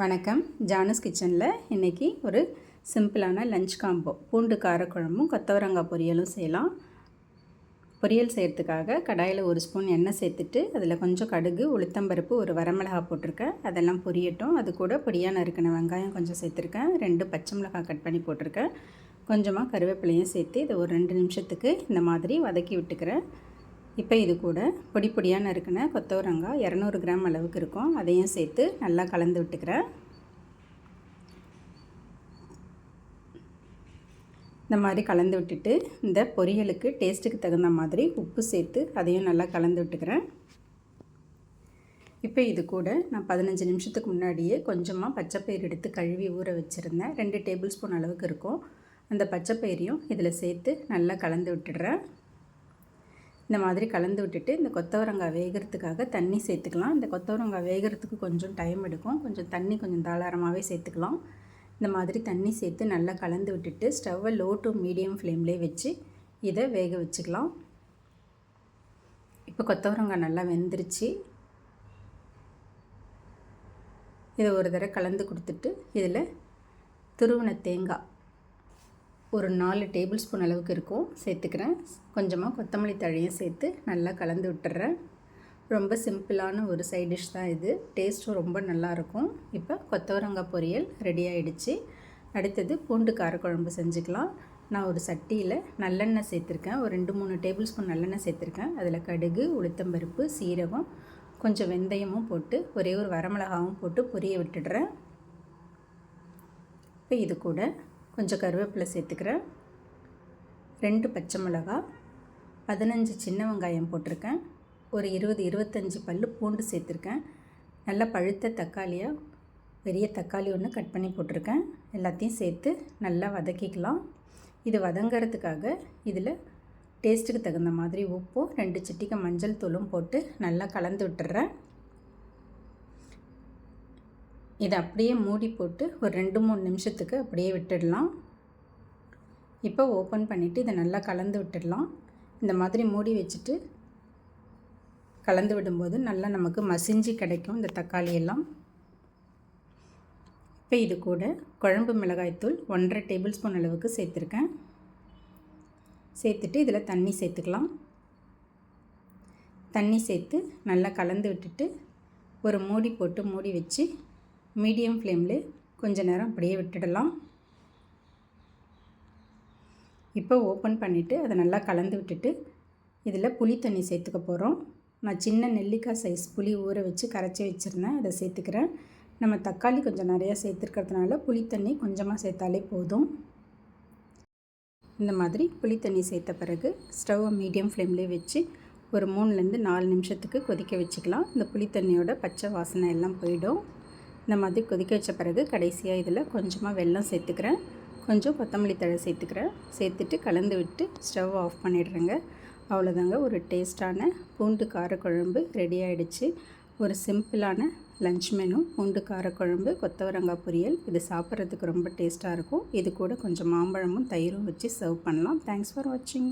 வணக்கம். ஜானஸ் கிச்சனில் இன்றைக்கி ஒரு சிம்பிளான லஞ்ச் காம்போ பூண்டு காரக்குழம்பும் கொத்தவரங்காய் பொரியலும் செய்யலாம். பொரியல் செய்கிறதுக்காக கடாயில் 1 ஸ்பூன் எண்ணெய் சேர்த்துட்டு அதில் கொஞ்சம் கடுகு, உளுத்தம்பருப்பு, ஒரு வரமிளகாய் போட்டிருக்கேன். அதெல்லாம் பொரியட்டும். அது கூட பொடியாக நறுக்கின வெங்காயம் கொஞ்சம் சேர்த்துருக்கேன். 2 பச்சை மிளகாய் கட் பண்ணி போட்டிருக்கேன். கொஞ்சமாக கருவேப்பிலையும் சேர்த்து இதை ஒரு 2 நிமிஷத்துக்கு இந்த மாதிரி வதக்கி விட்டுக்கிறேன். இப்போ இது கூட பொடி பொடியாக நறுக்கின கொத்தவரங்காய் 200 கிராம் அளவுக்கு இருக்கும். அதையும் சேர்த்து நல்லா கலந்து விட்டுக்கிறேன். இந்த மாதிரி கலந்து விட்டுட்டு இந்த பொரியலுக்கு டேஸ்ட்டுக்கு தகுந்த மாதிரி உப்பு சேர்த்து அதையும் நல்லா கலந்து விட்டுக்கிறேன். இப்போ இது கூட நான் 15 நிமிஷத்துக்கு முன்னாடியே கொஞ்சமாக பச்சைப்பயிறு எடுத்து கழுவி ஊற வச்சுருந்தேன். 2 டேபிள் ஸ்பூன் அளவுக்கு இருக்கும். அந்த பச்சைப்பயிரையும் இதில் சேர்த்து நல்லா கலந்து விட்டுடுறேன். இந்த மாதிரி கலந்து விட்டுட்டு இந்த கொத்தவரங்காய் வேகிறதுக்காக தண்ணி சேர்த்துக்கலாம். இந்த கொத்தவரங்காய் வேகிறதுக்கு கொஞ்சம் டைம் எடுக்கும். கொஞ்சம் தண்ணி கொஞ்சம் தாராளமாகவே சேர்த்துக்கலாம். இந்த மாதிரி தண்ணி சேர்த்து நல்லா கலந்து விட்டுட்டு ஸ்டவ்வை லோ டு மீடியம் ஃப்ளேம்லேயே வச்சு இதை வேக வச்சுக்கலாம். இப்போ கொத்தவரங்காய் நல்லா வெந்துருச்சு. இதை ஒரு தடவை கலந்து கொடுத்துட்டு இதில் துருவின தேங்காய் ஒரு 4 டேபிள் ஸ்பூன் அளவுக்கு இருக்கும் சேர்த்துக்கிறேன். கொஞ்சமாக கொத்தமல்லி தழையும் சேர்த்து நல்லா கலந்து விட்டுறேன். ரொம்ப சிம்பிளான ஒரு சைட் டிஷ் தான் இது. டேஸ்ட்டும் ரொம்ப நல்லாயிருக்கும். இப்போ கொத்தவரங்காய் பொரியல் ரெடி ஆகிடுச்சு. அடுத்தது பூண்டு காரக்குழம்பு செஞ்சுக்கலாம். நான் ஒரு சட்டியில் நல்லெண்ணெய் சேர்த்துருக்கேன். ஒரு 2-3 டேபிள் ஸ்பூன் நல்லெண்ணெய் சேர்த்துருக்கேன். அதில் கடுகு, உளுத்தம்பருப்பு, சீரகம், கொஞ்சம் வெந்தயமும் போட்டு ஒரே ஒரு வரமிளகாவும் போட்டு பொரிய விட்டுடுறேன். இப்போ இது கூட கொஞ்சம் கருவேப்பிலை சேர்த்துக்கிறேன். 2 பச்சை மிளகாய், 15 சின்ன வெங்காயம் போட்டிருக்கேன். ஒரு 20-25 பல்லு பூண்டு சேர்த்துருக்கேன். நல்லா பழுத்த தக்காளியாக பெரிய தக்காளி ஒன்று கட் பண்ணி போட்டிருக்கேன். எல்லாத்தையும் சேர்த்து நல்லா வதக்கிக்கலாம். இது வதங்கிறதுக்காக இதில் டேஸ்ட்டுக்கு தகுந்த மாதிரி உப்பும் 2 சிட்டிகை மஞ்சள் தூளும் போட்டு நல்லா கலந்து விட்டுறேன். இதை அப்படியே மூடி போட்டு ஒரு 2-3 நிமிஷத்துக்கு அப்படியே விட்டுடலாம். இப்போ ஓப்பன் பண்ணிவிட்டு இதை நல்லா கலந்து விட்டுடலாம். இந்த மாதிரி மூடி வச்சுட்டு கலந்து விடும்போது நல்லா நமக்கு மசிஞ்சு கிடைக்கும் இந்த தக்காளி எல்லாம். இப்போ இது கூட குழம்பு மிளகாய்த்தூள் 1.5 டேபிள் ஸ்பூன் அளவுக்கு சேர்த்துருக்கேன். சேர்த்துட்டு இதில் தண்ணி சேர்த்துக்கலாம். தண்ணி சேர்த்து நல்லா கலந்து விட்டுட்டு ஒரு மூடி போட்டு மூடி வச்சு மீடியம் ஃப்ளேமில் கொஞ்சம் நேரம் அப்படியே விட்டுடலாம். இப்போ ஓப்பன் பண்ணிவிட்டு அதை நல்லா கலந்து விட்டுட்டு இதில் புளி தண்ணி சேர்த்துக்க போகிறோம். நான் சின்ன நெல்லிக்காய் சைஸ் புளி ஊற வச்சு கரைச்சி வச்சுருந்தேன். அதை சேர்த்துக்கிறேன். நம்ம தக்காளி கொஞ்சம் நிறையா சேர்த்துருக்கிறதுனால புளி தண்ணி கொஞ்சமாக சேர்த்தாலே போதும். இந்த மாதிரி புளி தண்ணி சேர்த்த பிறகு ஸ்டவ்வை மீடியம் ஃப்ளேம்லேயே வச்சு ஒரு 3-4 நிமிஷத்துக்கு கொதிக்க வச்சுக்கலாம். இந்த புளி தண்ணியோட பச்சை வாசனை எல்லாம் போயிடும். இந்த மாதிரி கொதிக்க வச்ச பிறகு கடைசியாக இதில் கொஞ்சமாக வெல்லம் சேர்த்துக்கிறேன். கொஞ்சம் கொத்தமல்லி தழை சேர்த்துக்கிறேன். சேர்த்துட்டு கலந்து விட்டு ஸ்டவ் ஆஃப் பண்ணிடுறேங்க. அவ்வளோதாங்க, ஒரு டேஸ்ட்டான பூண்டு காரக்குழம்பு ரெடி ஆகிடுச்சு. ஒரு சிம்பிளான லஞ்ச் மெனு பூண்டு காரக்குழம்பு கொத்தவரங்காய் பொரியல். இது சாப்பிட்றதுக்கு ரொம்ப டேஸ்ட்டாக இருக்கும். இது கூட கொஞ்சம் மாம்பழமும் தயிரும் வச்சு சர்வ் பண்ணலாம். தேங்க்ஸ் ஃபார் வாட்சிங்.